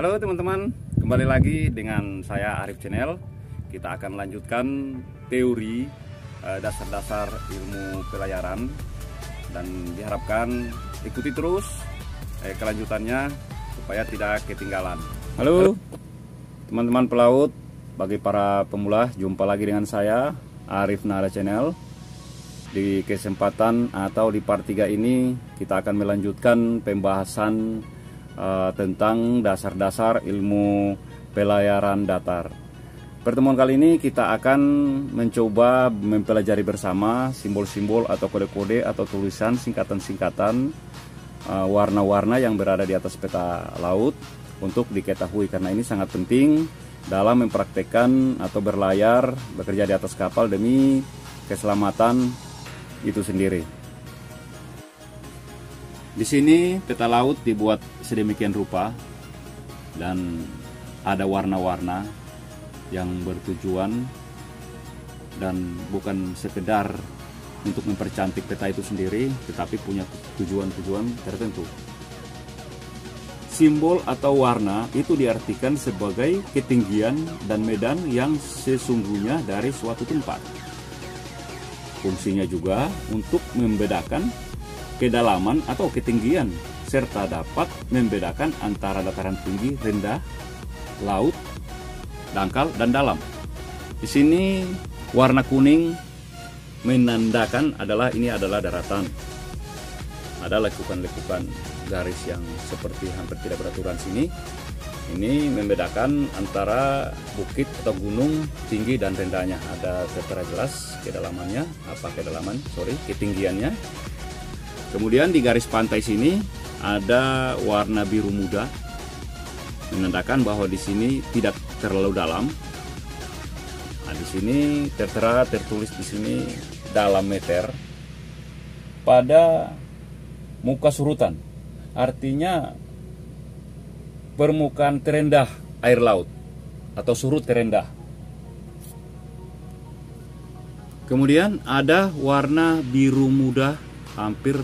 Halo teman-teman, kembali lagi dengan saya Arif Channel. Kita akan melanjutkan teori dasar-dasar ilmu pelayaran, dan diharapkan ikuti terus kelanjutannya supaya tidak ketinggalan. Halo teman-teman pelaut, bagi para pemula, jumpa lagi dengan saya Arif Nara Channel. Di kesempatan atau di part 3 ini kita akan melanjutkan pembahasan tentang dasar-dasar ilmu pelayaran datar. Pertemuan kali ini kita akan mencoba mempelajari bersama simbol-simbol atau kode-kode atau tulisan singkatan-singkatan warna-warna yang berada di atas peta laut untuk diketahui, karena ini sangat penting dalam mempraktekkan atau berlayar, bekerja di atas kapal demi keselamatan itu sendiri. Di sini peta laut dibuat sedemikian rupa dan ada warna-warna yang bertujuan dan bukan sekedar untuk mempercantik peta itu sendiri, tetapi punya tujuan-tujuan tertentu. Simbol atau warna itu diartikan sebagai ketinggian dan medan yang sesungguhnya dari suatu tempat. Fungsinya juga untuk membedakan kedalaman atau ketinggian, serta dapat membedakan antara dataran tinggi, rendah, laut, dangkal, dan dalam. Di sini warna kuning menandakan ini adalah daratan. Ada lekukan-lekukan garis yang seperti hampir tidak beraturan sini. Ini membedakan antara bukit atau gunung tinggi dan rendahnya. Ada tertera jelas kedalamannya, ketinggiannya. Kemudian di garis pantai sini ada warna biru muda, menandakan bahwa di sini tidak terlalu dalam. Nah, di sini tertulis di sini dalam meter pada muka surutan, artinya permukaan terendah air laut atau surut terendah. Kemudian ada warna biru muda hampir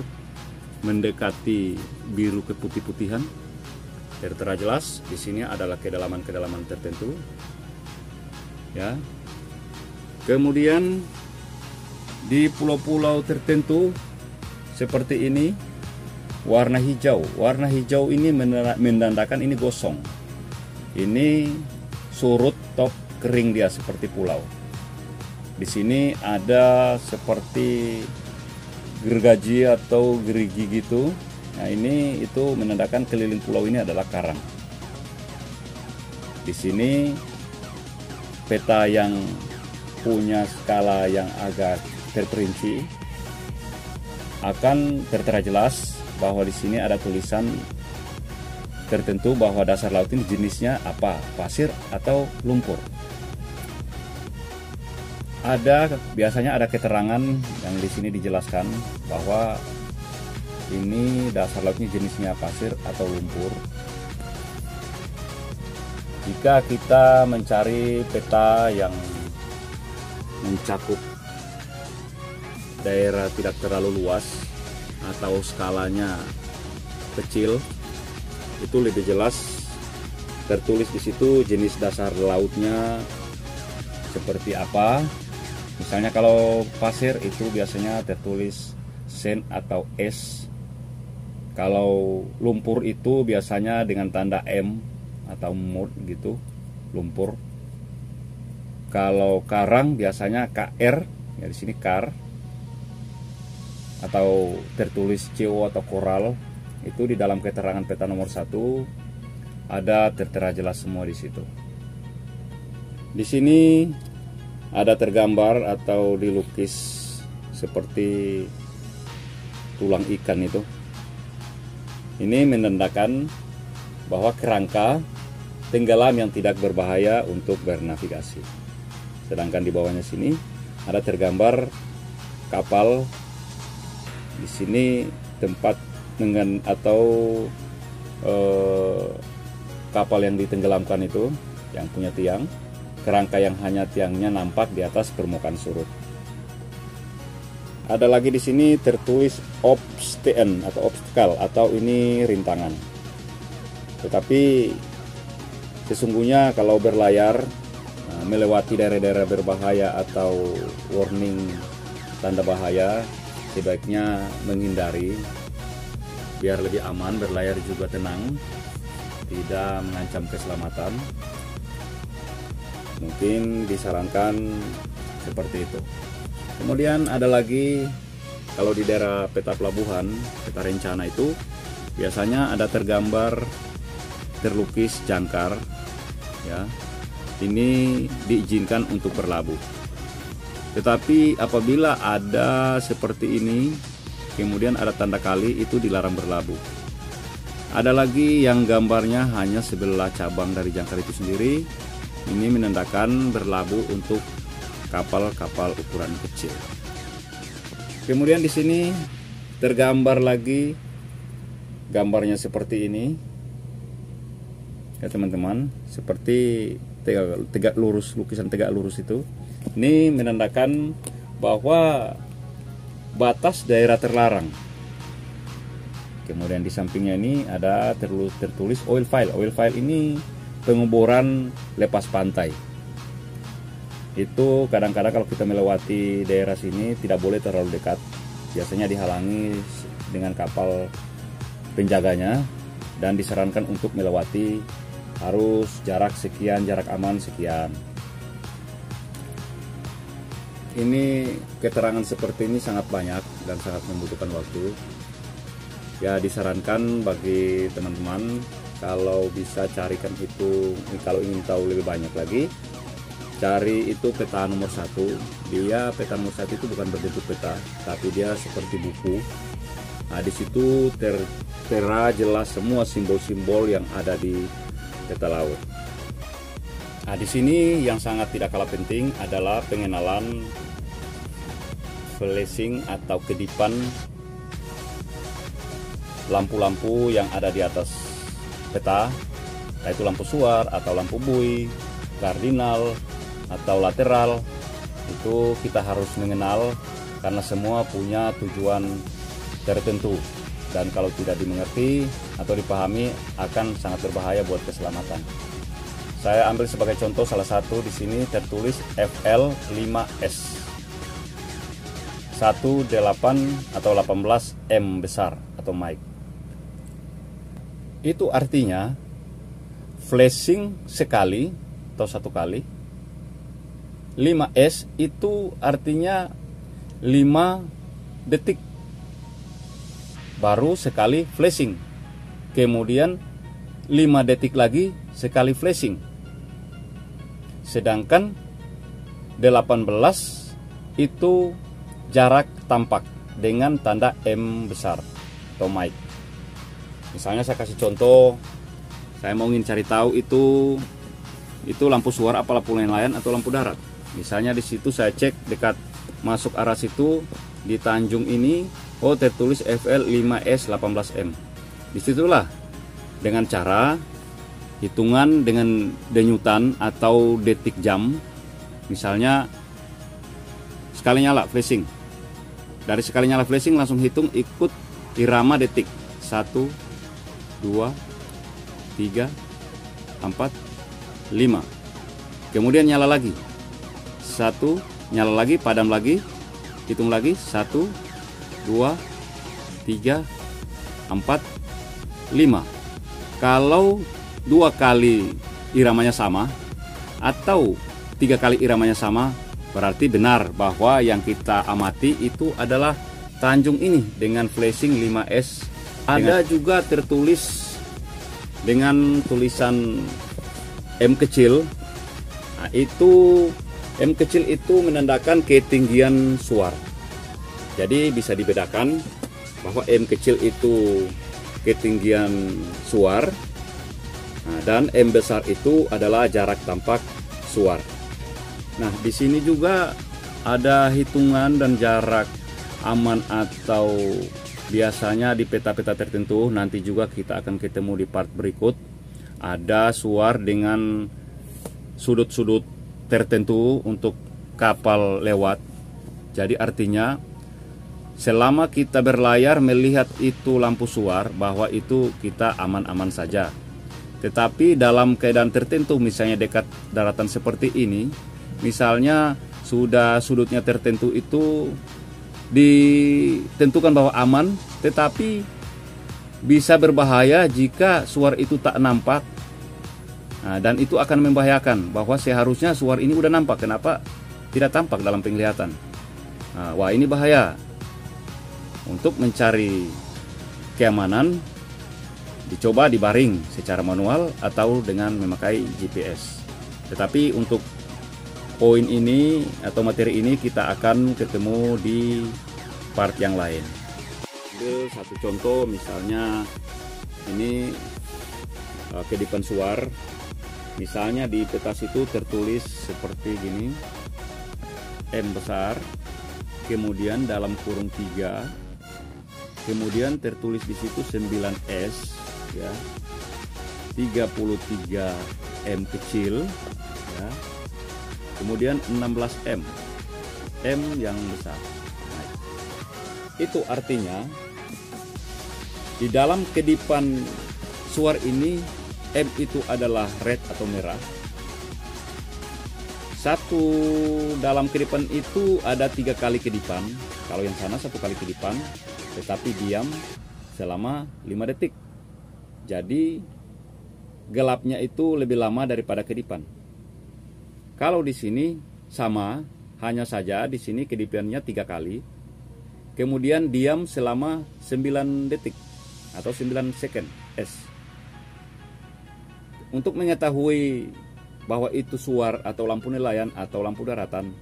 mendekati biru keputih-putihan. Tertera jelas di sini adalah kedalaman-kedalaman tertentu. Ya. Kemudian di pulau-pulau tertentu seperti ini warna hijau. Warna hijau ini menandakan ini gosong. Ini surut atau kering dia seperti pulau. Di sini ada seperti gergaji atau gerigi gitu. Nah, ini itu menandakan keliling pulau ini adalah karang. Di sini peta yang punya skala yang agak terperinci akan tertera jelas bahwa di sini ada tulisan tertentu bahwa dasar laut ini jenisnya apa, pasir atau lumpur. Biasanya ada keterangan yang di sini dijelaskan bahwa ini dasar lautnya jenisnya pasir atau lumpur. Jika kita mencari peta yang mencakup daerah tidak terlalu luas atau skalanya kecil, itu lebih jelas tertulis di situ jenis dasar lautnya seperti apa. Misalnya kalau pasir itu biasanya tertulis sand atau es. Kalau lumpur itu biasanya dengan tanda M atau mud gitu, lumpur. Kalau karang biasanya KR, ya di sini kar. Atau tertulis CO atau koral, itu di dalam keterangan peta nomor 1 ada tertera jelas semua di situ. Di sini ada tergambar atau dilukis seperti tulang ikan itu. Ini menandakan bahwa kerangka tenggelam yang tidak berbahaya untuk bernavigasi. Sedangkan di bawahnya sini ada tergambar kapal. Di sini tempat dengan atau kapal yang ditenggelamkan itu yang punya tiang. Kerangka yang hanya tiangnya nampak di atas permukaan surut. Ada lagi di sini tertulis obstacle atau ini rintangan. Tetapi Sesungguhnya kalau berlayar melewati daerah-daerah berbahaya atau warning tanda bahaya, sebaiknya menghindari biar lebih aman, berlayar juga tenang, tidak mengancam keselamatan. Mungkin disarankan seperti itu. Kemudian ada lagi, kalau di daerah peta pelabuhan, peta rencana itu biasanya ada terlukis jangkar, ya. Ini diizinkan untuk berlabuh. Tetapi apabila ada seperti ini, kemudian ada tanda kali, itu dilarang berlabuh. Ada lagi yang gambarnya hanya sebelah cabang dari jangkar itu sendiri. Ini menandakan berlabuh untuk kapal-kapal ukuran kecil. Kemudian di sini tergambar lagi, gambarnya seperti ini, ya teman-teman, seperti tegak lurus, lukisan tegak lurus itu. Ini menandakan bahwa batas daerah terlarang. Kemudian di sampingnya ini ada tertulis oil file. Oil file ini pengeboran lepas pantai. Itu kadang-kadang kalau kita melewati daerah sini tidak boleh terlalu dekat. Biasanya dihalangi dengan kapal penjaganya dan disarankan untuk melewati harus jarak sekian, jarak aman sekian. Ini keterangan seperti ini sangat banyak dan sangat membutuhkan waktu. Ya, disarankan bagi teman-teman kalau bisa carikan itu, kalau ingin tahu lebih banyak lagi, cari itu peta nomor 1. Dia peta nomor 1 itu bukan berbentuk peta, tapi dia seperti buku. Nah, di situ tertera jelas semua simbol-simbol yang ada di peta laut. Nah, di sini yang sangat tidak kalah penting adalah pengenalan flashing atau kedipan lampu-lampu yang ada di atas peta, yaitu lampu suar atau lampu buoy, kardinal atau lateral. Itu kita harus mengenal karena semua punya tujuan tertentu, dan kalau tidak dimengerti atau dipahami akan sangat berbahaya buat keselamatan. Saya ambil sebagai contoh salah satu di sini tertulis FL5S 18 atau 18 M besar atau mic. Itu artinya flashing sekali atau satu kali. 5S itu artinya 5 detik baru sekali flashing. Kemudian 5 detik lagi sekali flashing. Sedangkan 18 itu jarak tampak dengan tanda M besar atau mic. Misalnya saya kasih contoh, saya mau ingin cari tahu itu lampu suar apa lampu nelayan atau lampu darat. Misalnya di situ saya cek dekat masuk arah situ di Tanjung ini, oh tertulis FL5S 18M. Disitulah dengan cara hitungan dengan denyutan atau detik jam. Misalnya sekali nyala flashing, dari sekali nyala flashing langsung hitung ikut irama detik 1, 2, 3, 4, 5. Kemudian nyala lagi 1, nyala lagi, padam lagi, hitung lagi 1, 2, 3, 4, 5. Kalau 2 kali iramanya sama atau 3 kali iramanya sama, berarti benar bahwa yang kita amati itu adalah Tanjung ini dengan flashing 5S. Ada juga tertulis dengan tulisan M kecil. Nah, itu M kecil itu menandakan ketinggian suar. Jadi bisa dibedakan bahwa M kecil itu ketinggian suar, nah, dan M besar itu adalah jarak tampak suar. Nah, di sini juga ada hitungan dan jarak aman atau biasanya di peta-peta tertentu, nanti juga kita akan ketemu di part berikut. Ada suar dengan sudut-sudut tertentu untuk kapal lewat. Jadi artinya selama kita berlayar melihat itu lampu suar, bahwa itu kita aman-aman saja. Tetapi dalam keadaan tertentu, misalnya dekat daratan seperti ini, misalnya sudah sudutnya tertentu itu ditentukan bahwa aman, tetapi bisa berbahaya jika suar itu tak nampak. Nah, dan itu akan membahayakan, bahwa seharusnya suar ini udah nampak, kenapa tidak tampak dalam penglihatan. Nah, wah, ini bahaya. Untuk mencari keamanan, dicoba dibaring secara manual atau dengan memakai GPS. Tetapi untuk poin ini atau materi ini kita akan ketemu di part yang lain. Ambil satu contoh, misalnya ini kedipan suar. Misalnya di peta itu tertulis seperti gini, M besar, kemudian dalam kurung 3, kemudian tertulis di situ 9S, ya, 33 M kecil, ya, kemudian 16 M yang besar. Nah, itu artinya di dalam kedipan suar ini M itu adalah red atau merah. Satu dalam kedipan itu ada 3 kali kedipan. Kalau yang sana 1 kali kedipan, tetapi diam selama 5 detik. Jadi gelapnya itu lebih lama daripada kedipan. Kalau di sini sama, hanya saja di sini kedipannya 3 kali. Kemudian diam selama 9 detik atau 9 second S. Untuk mengetahui bahwa itu suar atau lampu nelayan atau lampu daratan,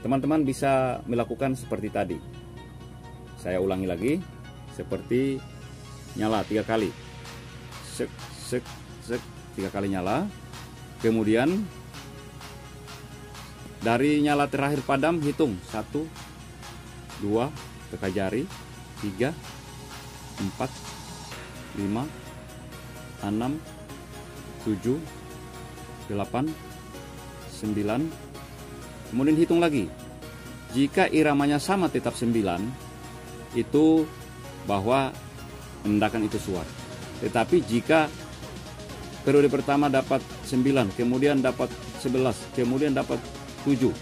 teman-teman bisa melakukan seperti tadi. Saya ulangi lagi, seperti nyala 3 kali. Sek, sek, sek, 3 kali nyala. Kemudian dari nyala terakhir padam hitung 1, 2, tekan jari, 3, 4, 5, 6, 7, 8, 9. Kemudian hitung lagi. Jika iramanya sama tetap 9, itu bahwa menandakan itu suar. Tetapi jika periode pertama dapat 9, kemudian dapat 11, kemudian dapat 7,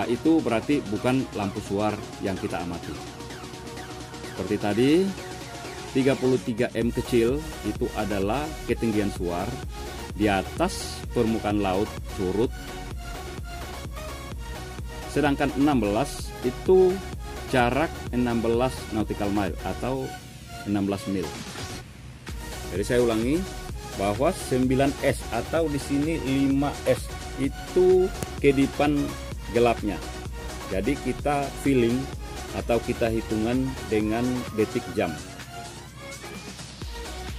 itu berarti bukan lampu suar yang kita amati. Seperti tadi, 33 M kecil itu adalah ketinggian suar di atas permukaan laut surut. Sedangkan 16 itu jarak 16 nautical mile atau 16 mil. Jadi saya ulangi bahwa 9S atau di sini 5S itu kedipan gelapnya. Jadi kita feeling atau kita hitungan dengan detik jam.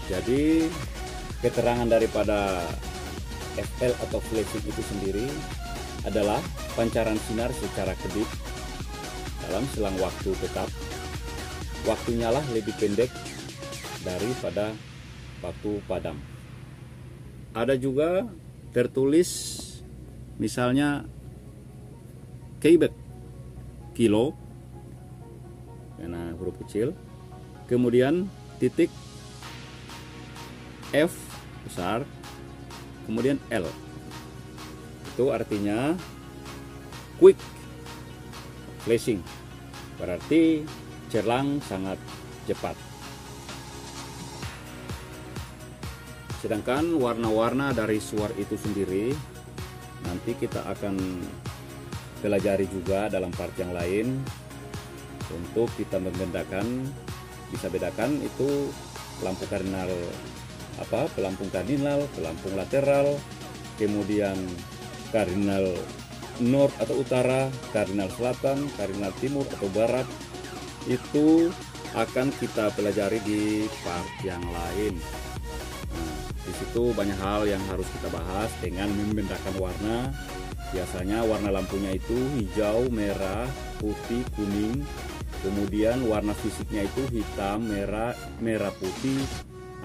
Jadi keterangan daripada FL atau flashing itu sendiri adalah pancaran sinar secara kedip dalam selang waktu tetap. Waktu nyala lebih pendek daripada waktu padam. Ada juga tertulis misalnya Quebec kilo karena huruf kecil, kemudian titik F besar, kemudian L. Itu artinya quick flashing, berarti cerlang sangat cepat. Sedangkan warna-warna dari suar itu sendiri nanti kita akan pelajari juga dalam part yang lain untuk kita bisa bedakan itu lampu kardinal pelampung kardinal, pelampung lateral, kemudian kardinal north atau utara, kardinal selatan, kardinal timur atau barat. Itu akan kita pelajari di part yang lain. Di situ banyak hal yang harus kita bahas dengan membedakan warna. Biasanya warna lampunya itu hijau, merah, putih, kuning. Kemudian warna fisiknya itu hitam, merah, merah putih,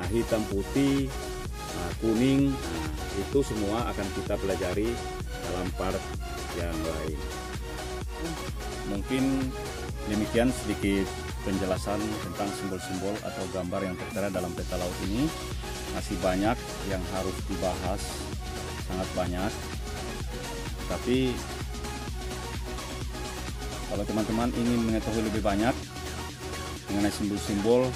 hitam putih, kuning. Itu semua akan kita pelajari dalam part yang lain. Mungkin demikian sedikit penjelasan tentang simbol-simbol atau gambar yang tertera dalam peta laut ini. masih banyak yang harus dibahas, sangat banyak. Tapi kalau teman-teman ingin mengetahui lebih banyak mengenai simbol-simbol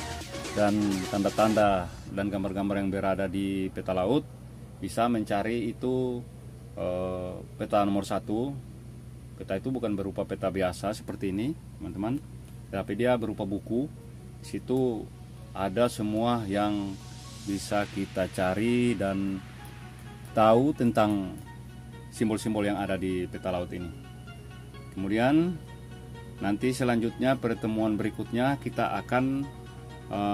dan tanda-tanda dan gambar-gambar yang berada di peta laut, bisa mencari itu peta nomor 1. Peta itu bukan berupa peta biasa seperti ini, teman-teman, tapi dia berupa buku. Di situ ada semua yang bisa kita cari dan tahu tentang simbol-simbol yang ada di peta laut ini. Kemudian nanti selanjutnya pertemuan berikutnya kita akan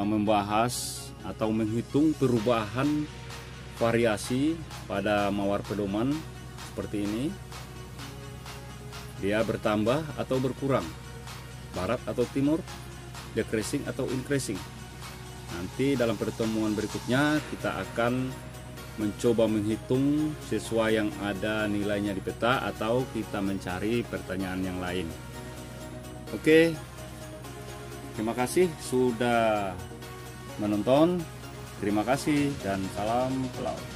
membahas atau menghitung perubahan variasi pada mawar pedoman seperti ini. Dia bertambah atau berkurang, barat atau timur, decreasing atau increasing. Nanti dalam pertemuan berikutnya kita akan mencoba menghitung sesuai yang ada nilainya di peta, atau kita mencari pertanyaan yang lain. Oke, terima kasih sudah menonton. Terima kasih dan salam pelaut.